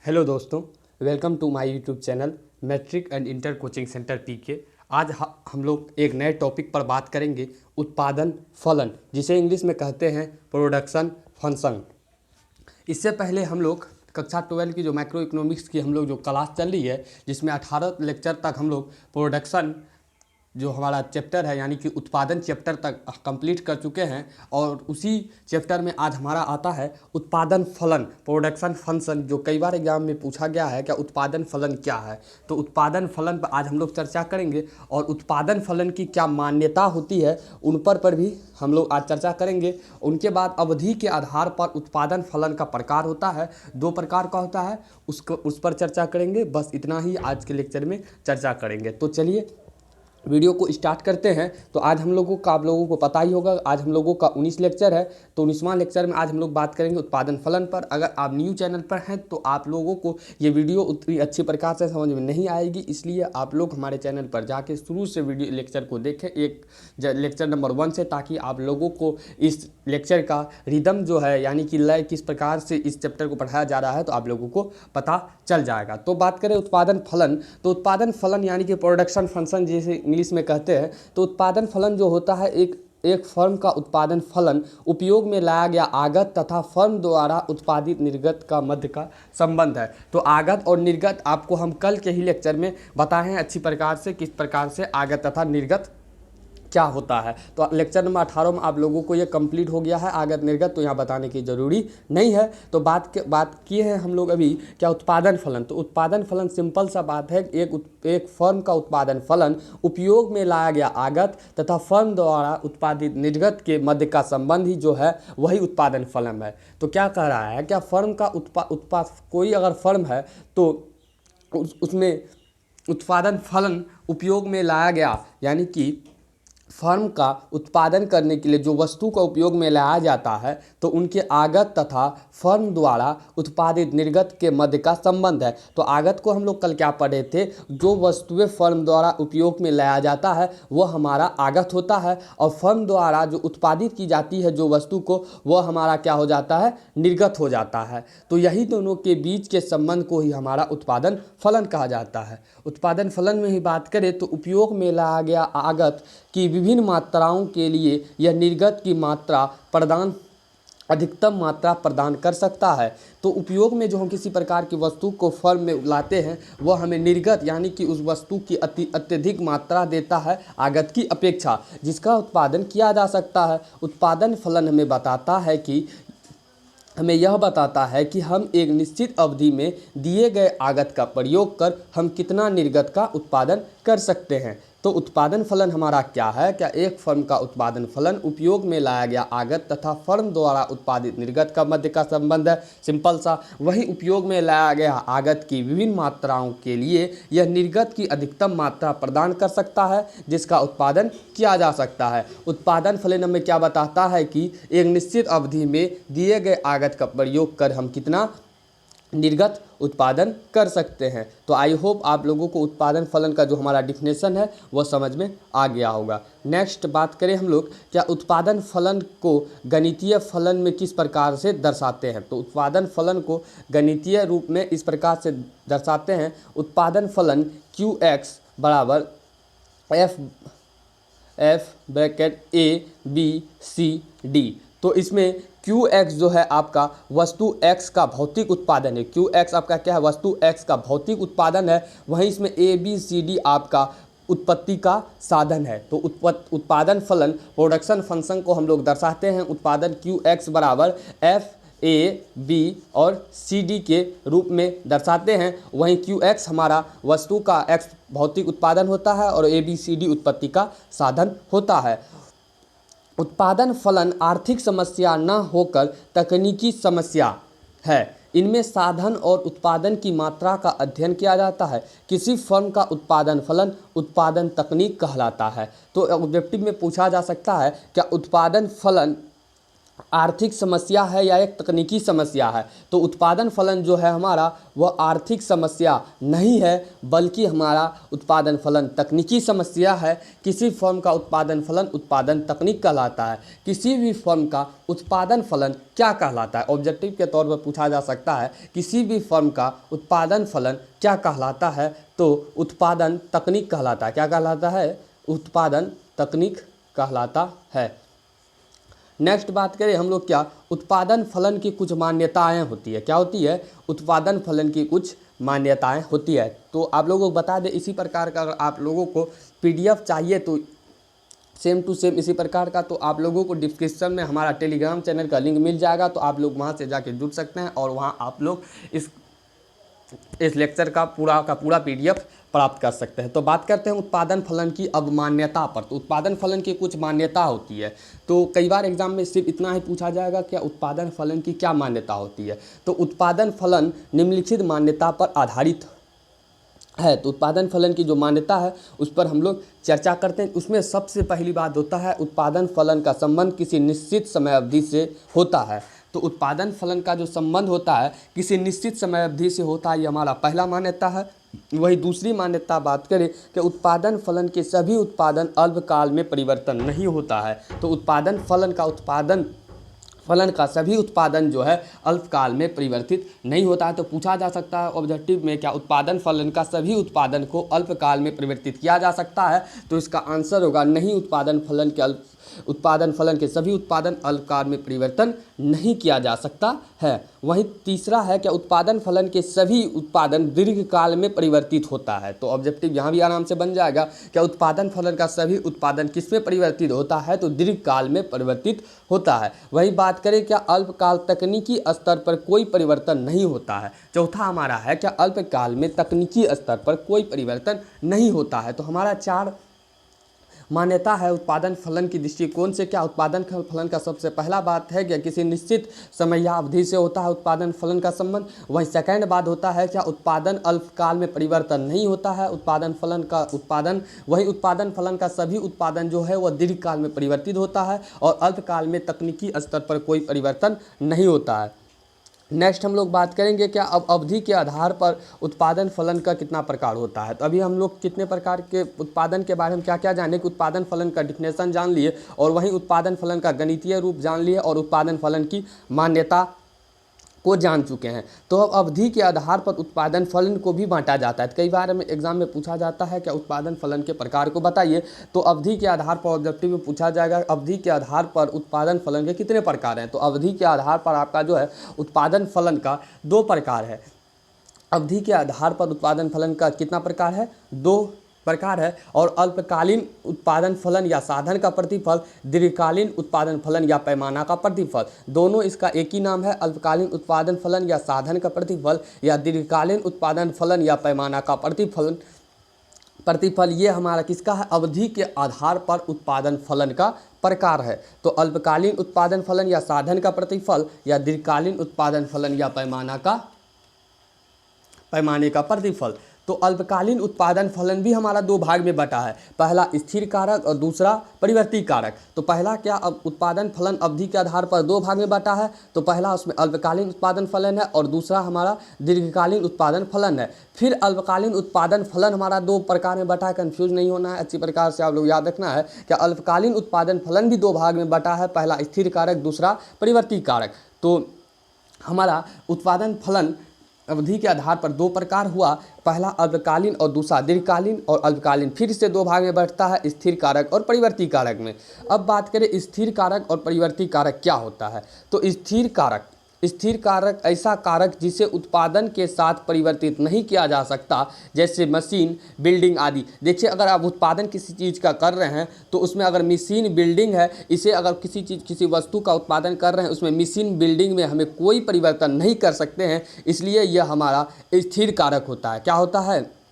Hello दोस्तों, welcome to my YouTube channel matric and inter coaching centre PK. आज हम लोग एक नए टॉपिक पर बात करेंगे, उत्पादन फलन, जिसे इंग्लिश में कहते हैं प्रोडक्शन फंक्शन। इससे पहले हम लोग कक्षा 12 की जो मैक्रो इकोनॉमिक्स की हम लोग जो क्लास चल रही है, जिसमें 18 लेक्चर तक हम लोग प्रोडक्शन जो हमारा चैप्टर है यानी कि उत्पादन चैप्टर तक कंप्लीट कर चुके हैं। और उसी चैप्टर में आज हमारा आता है उत्पादन फलन, प्रोडक्शन फंक्शन, जो कई बार एग्जाम में पूछा गया है क्या उत्पादन फलन क्या है। तो उत्पादन फलन पर आज हम लोग चर्चा करेंगे और उत्पादन फलन की क्या मान्यता होती है उन पर भी हम लोग आज चर्चा करेंगे। उनके बाद अवधि के आधार पर उत्पादन फलन का प्रकार होता है, 2 प्रकार का होता है, उस पर चर्चा करेंगे। बस इतना ही आज के लेक्चर में चर्चा करेंगे। तो चलिए वीडियो को स्टार्ट करते हैं। तो आज हम लोगों का, आप लोगों को पता ही होगा, आज हम लोगों का 19 लेक्चर है। तो 19वां लेक्चर में आज हम लोग बात करेंगे उत्पादन फलन पर। अगर आप न्यू चैनल पर हैं तो आप लोगों को ये वीडियो उतनी अच्छी प्रकार से समझ में नहीं आएगी, इसलिए आप लोग हमारे चैनल पर जाके शुरू से वीडियो लेक्चर को देखें, एक लेक्चर नंबर 1 से, ताकि आप लोगों को इस लेक्चर का रिदम जो है यानी कि लय किस प्रकार से इस चैप्टर को पढ़ाया जा रहा है तो आप लोगों को पता चल जाएगा। तो बात करें उत्पादन फलन, तो उत्पादन फलन यानी कि प्रोडक्शन फंक्शन जिसे इंग्लिश में कहते हैं। तो उत्पादन फलन जो होता है एक फर्म का उत्पादन फलन उपयोग में लाया गया आगत तथा फर्म द्वारा उत्पादित निर्गत का मध्य का संबंध है। तो आगत और निर्गत आपको हम कल के ही लेक्चर में बताए हैं अच्छी प्रकार से, किस प्रकार से आगत तथा निर्गत क्या होता है। तो लेक्चर नंबर 18 में आप लोगों को ये कंप्लीट हो गया है आगत निर्गत, तो यहाँ बताने की ज़रूरी नहीं है। तो बात किए हैं हम लोग अभी क्या उत्पादन फलन। तो उत्पादन फलन सिंपल सा बात है, एक फर्म का उत्पादन फलन उपयोग में लाया गया आगत तथा फर्म द्वारा उत्पादित निर्गत के मध्य का संबंध ही जो है वही उत्पादन फलन है। तो क्या कह रहा है, क्या फर्म का कोई अगर फर्म है तो उसमें उत्पादन फलन उपयोग में लाया गया, यानी कि फर्म का उत्पादन करने के लिए जो वस्तु का उपयोग में लाया जाता है तो उनके आगत तथा फर्म द्वारा उत्पादित निर्गत के मध्य का संबंध है। तो आगत को हम लोग कल क्या पढ़े थे, जो वस्तुएं फर्म द्वारा उपयोग में लाया जाता है वह हमारा आगत होता है, और फर्म द्वारा जो उत्पादित की जाती है जो वस्तु को, वह हमारा क्या हो जाता है, निर्गत हो जाता है। तो यही दोनों के बीच के संबंध को ही हमारा उत्पादन फलन कहा जाता है। उत्पादन फलन में ही बात करें तो उपयोग में लाया गया आगत की विभिन्न मात्राओं के लिए यह निर्गत की अधिकतम मात्रा प्रदान कर सकता है। तो उपयोग में जो हम किसी प्रकार की वस्तु को फर्म में लाते हैं वह हमें निर्गत यानी कि उस वस्तु की अत्यधिक मात्रा देता है आगत की अपेक्षा, जिसका उत्पादन किया जा सकता है। उत्पादन फलन हमें यह बताता है कि हम एक निश्चित अवधि में दिए गए आगत का प्रयोग कर हम कितना निर्गत का उत्पादन कर सकते हैं। तो उत्पादन फलन हमारा क्या है, क्या एक फर्म का उत्पादन फलन उपयोग में लाया गया आगत तथा फर्म द्वारा उत्पादित निर्गत का मध्य का संबंध है। सिंपल सा, वही उपयोग में लाया गया आगत की विभिन्न मात्राओं के लिए यह निर्गत की अधिकतम मात्रा प्रदान कर सकता है, जिसका उत्पादन किया जा सकता है। उत्पादन फलन हमें क्या बताता है कि एक निश्चित अवधि में दिए गए आगत का प्रयोग कर हम कितना निर्गत उत्पादन कर सकते हैं। तो आई होप आप लोगों को उत्पादन फलन का जो हमारा डिफिनेशन है वह समझ में आ गया होगा। नेक्स्ट बात करें हम लोग, क्या उत्पादन फलन को गणितीय फलन में किस प्रकार से दर्शाते हैं। तो उत्पादन फलन को गणितीय रूप में इस प्रकार से दर्शाते हैं, उत्पादन फलन QX बराबर F ब्रैकेट ABCD। तो इसमें QX जो है आपका वस्तु X का भौतिक उत्पादन है। QX आपका क्या है, वस्तु X का भौतिक उत्पादन है। वहीं इसमें ABCD आपका उत्पत्ति का साधन है। तो उत्पादन फलन प्रोडक्शन फंक्शन को हम लोग दर्शाते हैं उत्पादन QX बराबर FAB और CD के रूप में दर्शाते हैं। वहीं QX हमारा वस्तु का X भौतिक उत्पादन होता है और ABCD उत्पत्ति का साधन होता है। उत्पादन फलन आर्थिक समस्या न होकर तकनीकी समस्या है। इनमें साधन और उत्पादन की मात्रा का अध्ययन किया जाता है। किसी फर्म का उत्पादन फलन उत्पादन तकनीक कहलाता है। तो ऑब्जेक्टिव में पूछा जा सकता है क्या उत्पादन फलन आर्थिक समस्या है या एक तकनीकी समस्या है। तो उत्पादन फलन जो है हमारा वह आर्थिक समस्या नहीं है, बल्कि हमारा उत्पादन फलन तकनीकी समस्या है। किसी फर्म का उत्पादन फलन उत्पादन तकनीक कहलाता है। किसी भी फर्म का उत्पादन फलन क्या कहलाता है, ऑब्जेक्टिव के तौर पर पूछा जा सकता है, किसी भी फर्म का उत्पादन फलन क्या कहलाता है, तो उत्पादन तकनीक कहलाता है। क्या कहलाता है? उत्पादन तकनीक कहलाता है। नेक्स्ट बात करें हम लोग, क्या उत्पादन फलन की कुछ मान्यताएं होती है। क्या होती है? उत्पादन फलन की कुछ मान्यताएं होती है। तो आप लोगों को बता दें, इसी प्रकार का अगर आप लोगों को पीडीएफ चाहिए तो सेम टू सेम इसी प्रकार का, तो आप लोगों को डिस्क्रिप्शन में हमारा टेलीग्राम चैनल का लिंक मिल जाएगा, तो आप लोग वहां से जाके जुड़ सकते हैं और वहां आप लोग इस लेक्चर का पूरा पीडीएफ प्राप्त कर सकते हैं। तो बात करते हैं उत्पादन फलन की अब मान्यता पर। तो उत्पादन फलन की कुछ मान्यता होती है। तो कई बार एग्जाम में सिर्फ इतना ही पूछा जाएगा, क्या उत्पादन फलन की क्या मान्यता होती है। तो उत्पादन फलन निम्नलिखित मान्यता पर आधारित है। तो उत्पादन फलन की जो मान्यता है उस पर हम लोग चर्चा करते हैं। उसमें सबसे पहली बात होता है, उत्पादन फलन का संबंध किसी निश्चित समय अवधि से होता है। तो उत्पादन फलन का जो संबंध होता है किसी निश्चित समय अवधि से होता है, ये हमारा पहला मान्यता है। वही दूसरी मान्यता बात करें कि उत्पादन फलन के सभी उत्पादन अल्पकाल में परिवर्तन नहीं होता है। तो उत्पादन फलन का सभी उत्पादन जो है अल्पकाल में परिवर्तित नहीं होता है। तो पूछा जा सकता है ऑब्जेक्टिव में, क्या उत्पादन फलन का सभी उत्पादन को अल्पकाल में परिवर्तित किया जा सकता है। तो इसका आंसर होगा नहीं, उत्पादन फलन के सभी उत्पादन अल्पकाल में परिवर्तन नहीं किया जा सकता है। वहीं तीसरा है कि उत्पादन फलन के सभी उत्पादन दीर्घकाल में परिवर्तित होता है। तो ऑब्जेक्टिव यहाँ भी आराम से बन जाएगा, क्या उत्पादन फलन का सभी उत्पादन किसमें परिवर्तित होता है, तो दीर्घकाल में परिवर्तित होता है। वही बात करें, क्या अल्पकाल तकनीकी स्तर पर कोई परिवर्तन नहीं होता है। चौथा हमारा है, क्या अल्पकाल में तकनीकी स्तर पर कोई परिवर्तन नहीं होता है। तो हमारा 4 मान्यता है उत्पादन फलन की दृष्टिकोण से। क्या उत्पादन फलन का सबसे पहला बात है कि किसी निश्चित समय या अवधि से होता है उत्पादन फलन का संबंध। वही सेकंड बात होता है, क्या उत्पादन अल्पकाल में परिवर्तन नहीं होता है। उत्पादन फलन का सभी उत्पादन जो है वह दीर्घकाल में परिवर्तित होता है और अल्पकाल में तकनीकी स्तर पर कोई परिवर्तन नहीं होता है। नेक्स्ट हम लोग बात करेंगे, क्या अब अवधि के आधार पर उत्पादन फलन का कितना प्रकार होता है। तो अभी हम लोग कितने प्रकार के उत्पादन के बारे में क्या क्या जाने कि उत्पादन फलन का डिफिनेशन जान लिए और वहीं उत्पादन फलन का गणितीय रूप जान लिए और उत्पादन फलन की मान्यता को जान चुके हैं। तो अब अवधि के आधार पर उत्पादन फलन को भी बांटा जाता है। कई बार में एग्जाम में पूछा जाता है, क्या उत्पादन फलन के प्रकार को बताइए। तो अवधि के आधार पर ऑब्जेक्टिव में पूछा जाएगा, अवधि के आधार पर उत्पादन फलन के कितने प्रकार हैं। तो अवधि के आधार पर आपका जो है उत्पादन फलन का 2 प्रकार है। अवधि के आधार पर उत्पादन फलन का कितना प्रकार है? 2 प्रकार है। और अल्पकालीन उत्पादन फलन या साधन का प्रतिफल, दीर्घकालीन उत्पादन फलन या पैमाना का प्रतिफल, दोनों इसका एक ही नाम है। अल्पकालीन उत्पादन फलन या साधन का प्रतिफल या दीर्घकालीन उत्पादन फलन या पैमाना का प्रतिफल ये हमारा किसका है? अवधि के आधार पर उत्पादन फलन का प्रकार है। तो अल्पकालीन उत्पादन फलन या साधन का प्रतिफल या दीर्घकालीन उत्पादन फलन या पैमाने का प्रतिफल। तो अल्पकालीन उत्पादन फलन भी हमारा 2 भाग में बटा है, पहला स्थिर कारक और दूसरा परिवर्ती कारक। तो पहला क्या, अब उत्पादन फलन अवधि के आधार पर 2 भाग में बटा है। तो पहला उसमें अल्पकालीन उत्पादन फलन है और दूसरा हमारा दीर्घकालीन उत्पादन फलन है। फिर अल्पकालीन उत्पादन फलन हमारा 2 प्रकार में बटा है, कन्फ्यूज नहीं होना है, अच्छी प्रकार से आप लोग याद रखना है कि अल्पकालीन उत्पादन फलन भी 2 भाग में बटा है, पहला स्थिर कारक दूसरा परिवर्ती कारक। तो हमारा उत्पादन फलन अवधि के आधार पर 2 प्रकार हुआ, पहला अल्पकालीन और दूसरा दीर्घकालीन। और अल्पकालीन फिर से 2 भाग में बढ़ता है, स्थिर कारक और परिवर्ती कारक में। अब बात करें स्थिर कारक और परिवर्ती कारक क्या होता है। तो स्थिर कारक ऐसा कारक जिसे उत्पादन के साथ परिवर्तित नहीं किया जा सकता, जैसे मशीन, बिल्डिंग आदि। देखिए, अगर आप उत्पादन किसी चीज़ का कर रहे हैं तो उसमें अगर मशीन, बिल्डिंग है, इसे अगर किसी वस्तु का उत्पादन कर रहे हैं, उसमें मशीन, बिल्डिंग में हमें कोई परिवर्तन नहीं कर सकते हैं, इसलिए यह हमारा स्थिर कारक होता है। क्या होता है?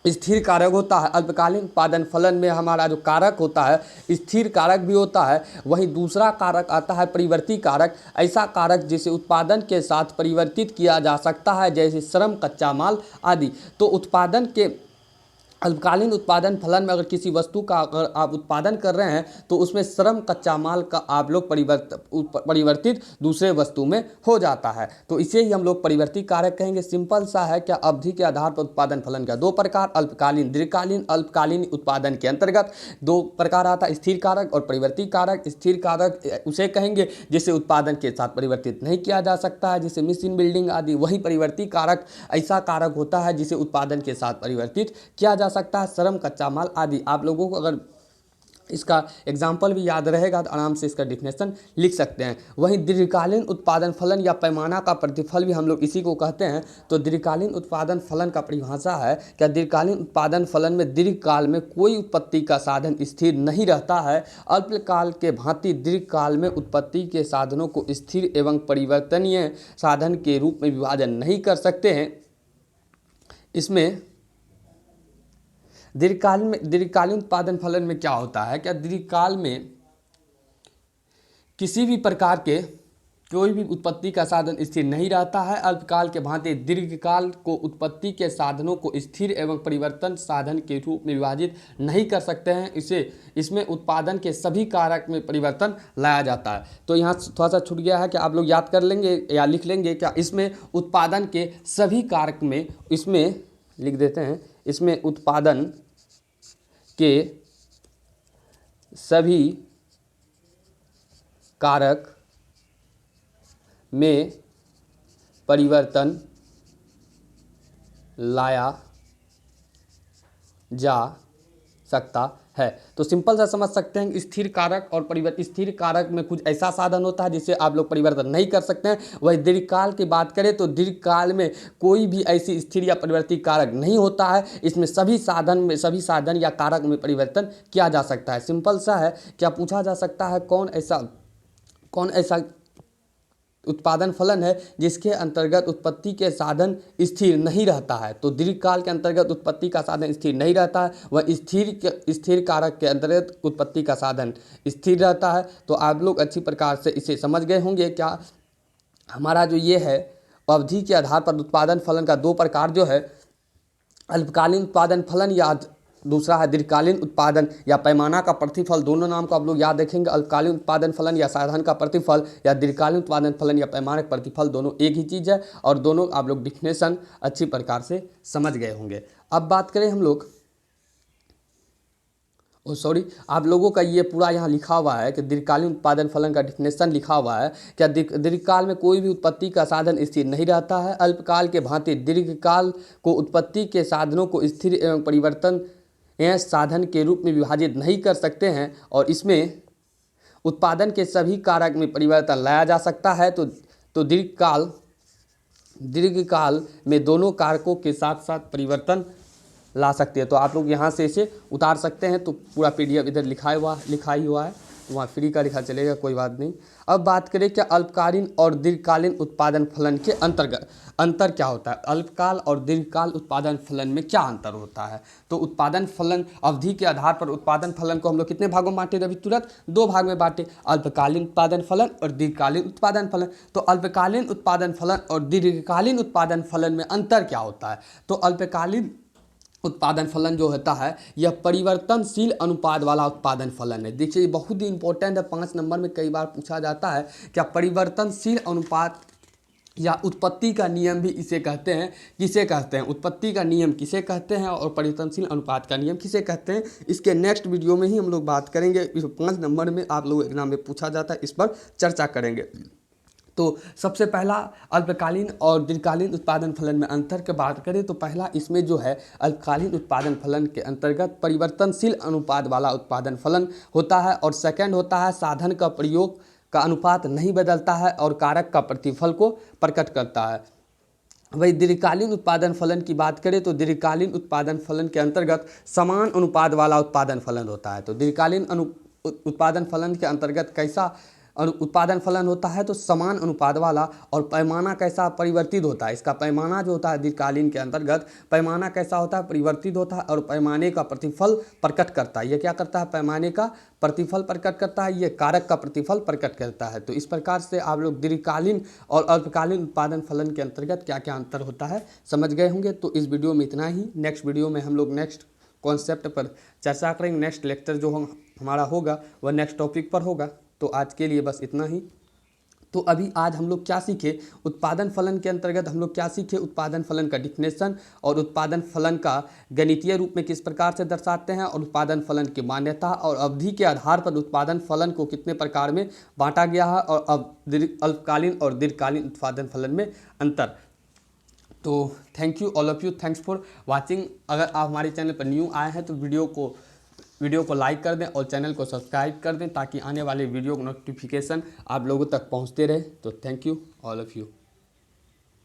स्थिर कारक होता है। अल्पकालीन उत्पादन फलन में हमारा जो कारक होता है स्थिर कारक भी होता है। वहीं दूसरा कारक आता है परिवर्ती कारक, ऐसा कारक जिसे उत्पादन के साथ परिवर्तित किया जा सकता है, जैसे श्रम, कच्चा माल आदि। तो उत्पादन के अल्पकालीन उत्पादन फलन में अगर किसी वस्तु का अगर आप उत्पादन कर रहे हैं तो उसमें श्रम कच्चा माल का आप लोग परिवर्तित दूसरे वस्तु में हो जाता है, तो इसे ही हम लोग परिवर्ती कारक कहेंगे। सिंपल सा है, क्या अवधि के आधार पर उत्पादन फलन का दो प्रकार, अल्पकालीन दीर्घकालीन। अल्पकालीन उत्पादन के अंतर्गत दो प्रकार आता है, स्थिर कारक और परिवर्ती कारक। स्थिर कारक उसे कहेंगे जिसे उत्पादन के साथ परिवर्तित नहीं किया जा सकता है, जैसे मशीन बिल्डिंग आदि। वही परिवर्ती कारक ऐसा कारक होता है जिसे उत्पादन के साथ परिवर्तित किया जा सकता है, श्रम कच्चा माल आदि। आप लोगों को अगर इसका एग्जाम्पल भी याद रहेगा तो आराम से इसका डिफिनेशन लिख सकते हैं। वहीं दीर्घकालीन उत्पादन फलन या पैमाना का प्रतिफल भी हम लोग इसी को कहते हैं। तो दीर्घकालीन उत्पादन फलन का परिभाषा है, क्या दीर्घकालीन उत्पादन फलन में दीर्घकाल में कोई उत्पत्ति का साधन स्थिर नहीं रहता है। अल्पकाल के भांति दीर्घकाल में उत्पत्ति के साधनों को स्थिर एवं परिवर्तनीय साधन के रूप में विभाजन नहीं कर सकते हैं। इसमें दीर्घकालीन उत्पादन फलन में क्या होता है, क्या दीर्घकाल में किसी भी प्रकार के कोई भी उत्पत्ति का साधन स्थिर नहीं रहता है। अल्पकाल के भांति दीर्घकाल को उत्पत्ति के साधनों को स्थिर एवं परिवर्तन साधन के रूप में विभाजित नहीं कर सकते हैं। इसमें उत्पादन के सभी कारक में परिवर्तन लाया जाता है। तो यहाँ थोड़ा सा छूट गया है कि आप लोग याद कर लेंगे या लिख लेंगे, क्या इसमें उत्पादन के सभी कारक में, इसमें लिख देते हैं, इसमें उत्पादन के सभी कारक में परिवर्तन लाया जा सकता है। तो सिंपल सा समझ सकते हैं, स्थिर कारक और स्थिर कारक में कुछ ऐसा साधन होता है जिसे आप लोग परिवर्तन नहीं कर सकते हैं। वही दीर्घकाल की बात करें तो दीर्घकाल में कोई भी ऐसी स्थिर या परिवर्ती कारक नहीं होता है। इसमें सभी साधन या कारक में परिवर्तन किया जा सकता है। सिंपल सा है, क्या पूछा जा सकता है कौन ऐसा उत्पादन फलन है जिसके अंतर्गत उत्पत्ति के साधन स्थिर नहीं रहता है। तो दीर्घकाल के अंतर्गत उत्पत्ति का साधन स्थिर नहीं रहता है, वह स्थिर कारक के अंतर्गत उत्पत्ति का साधन स्थिर रहता है। तो आप लोग अच्छी प्रकार से इसे समझ गए होंगे। क्या हमारा जो ये है अवधि के आधार पर उत्पादन फलन का दो प्रकार जो है, अल्पकालीन उत्पादन फलन या दूसरा है दीर्घकालीन उत्पादन या पैमाना का प्रतिफल। दोनों नाम को आप लोग याद रखेंगे, अल्पकालीन उत्पादन फलन या साधन का प्रतिफल या दीर्घकालीन उत्पादन फलन या पैमाना का प्रतिफल, दोनों एक ही चीज़ है और दोनों आप लोग डिफिनेशन अच्छी प्रकार से समझ गए होंगे। अब बात करें हम लोग, आप लोगों का ये पूरा यहाँ लिखा हुआ है कि दीर्घकालीन उत्पादन फलन का डिफिनेशन लिखा हुआ है, क्या दीर्घकाल में कोई भी उत्पत्ति का साधन स्थिर नहीं रहता है। अल्पकाल के भांति दीर्घकाल को उत्पत्ति के साधनों को स्थिर एवं परिवर्तन साधन के रूप में विभाजित नहीं कर सकते हैं और इसमें उत्पादन के सभी कारक में परिवर्तन लाया जा सकता है। तो दीर्घकाल में दोनों कारकों के साथ साथ परिवर्तन ला सकते हैं। तो आप लोग यहाँ से इसे उतार सकते हैं। तो पूरा PDF इधर लिखा ही हुआ है, वहाँ फ्री का लिखा चलेगा, कोई बात नहीं। अब बात करें क्या अल्पकालीन और दीर्घकालीन उत्पादन फलन के अंतर क्या होता है। अल्पकाल और दीर्घकाल उत्पादन फलन में क्या अंतर होता है। तो उत्पादन फलन अवधि के आधार पर उत्पादन फलन को हम लोग कितने भागों में बांटे, अभी तुरंत दो भाग में बांटे, अल्पकालीन उत्पादन फलन और दीर्घकालीन उत्पादन फलन। तो अल्पकालीन उत्पादन फलन और दीर्घकालीन उत्पादन फलन में अंतर क्या होता है। तो अल्पकालीन उत्पादन फलन जो होता है यह परिवर्तनशील अनुपात वाला उत्पादन फलन है। देखिए ये बहुत ही इंपॉर्टेंट है, 5 नंबर में कई बार पूछा जाता है। क्या परिवर्तनशील अनुपात या उत्पत्ति का नियम भी इसे कहते हैं, किसे कहते हैं, उत्पत्ति का नियम किसे कहते हैं और परिवर्तनशील अनुपात का नियम किसे कहते हैं, इसके नेक्स्ट वीडियो में ही हम लोग बात करेंगे। इस 5 नंबर में आप लोग एग्जाम में पूछा जाता है, इस पर चर्चा करेंगे। तो सबसे पहला अल्पकालीन और दीर्घकालीन उत्पादन फलन में अंतर की बात करें तो पहला इसमें जो है अल्पकालीन उत्पादन फलन के अंतर्गत परिवर्तनशील अनुपात वाला उत्पादन फलन होता है और सेकंड होता है साधन का प्रयोग का अनुपात नहीं बदलता है और कारक का प्रतिफल को प्रकट करता है। वही दीर्घकालीन उत्पादन फलन की बात करें तो दीर्घकालीन उत्पादन फलन के अंतर्गत समान अनुपात वाला उत्पादन फलन होता है। तो दीर्घकालीन उत्पादन फलन के अंतर्गत कैसा उत्पादन फलन होता है, तो समान अनुपात वाला, और पैमाना कैसा परिवर्तित होता है। इसका पैमाना जो होता है दीर्घकालीन के अंतर्गत पैमाना कैसा होता है, परिवर्तित होता है और पैमाने का प्रतिफल प्रकट करता है। ये क्या करता है, पैमाने का प्रतिफल प्रकट करता है, ये कारक का प्रतिफल प्रकट करता है। तो इस प्रकार से आप लोग दीर्घकालीन और अल्पकालीन उत्पादन फलन के अंतर्गत क्या क्या अंतर होता है समझ गए होंगे। तो इस वीडियो में इतना ही। नेक्स्ट वीडियो में हम लोग नेक्स्ट कॉन्सेप्ट पर चर्चा करेंगे। नेक्स्ट लेक्चर जो हमारा होगा वह नेक्स्ट टॉपिक पर होगा। तो आज के लिए बस इतना ही। तो अभी आज हम लोग क्या सीखे, उत्पादन फलन के अंतर्गत हम लोग क्या सीखे, उत्पादन फलन का डिफिनेशन और उत्पादन फलन का गणितीय रूप में किस प्रकार से दर्शाते हैं, और उत्पादन फलन की मान्यता और अवधि के आधार पर उत्पादन फलन को कितने प्रकार में बांटा गया है, और अब अल्पकालीन और दीर्घकालीन उत्पादन फलन में अंतर। तो thank you all of you, thanks for watching. अगर आप हमारे चैनल पर न्यू आए हैं तो वीडियो को लाइक कर दें और चैनल को सब्सक्राइब कर दें, ताकि आने वाले वीडियो नोटिफिकेशन आप लोगों तक पहुंचते रहे। तो thank you all of you.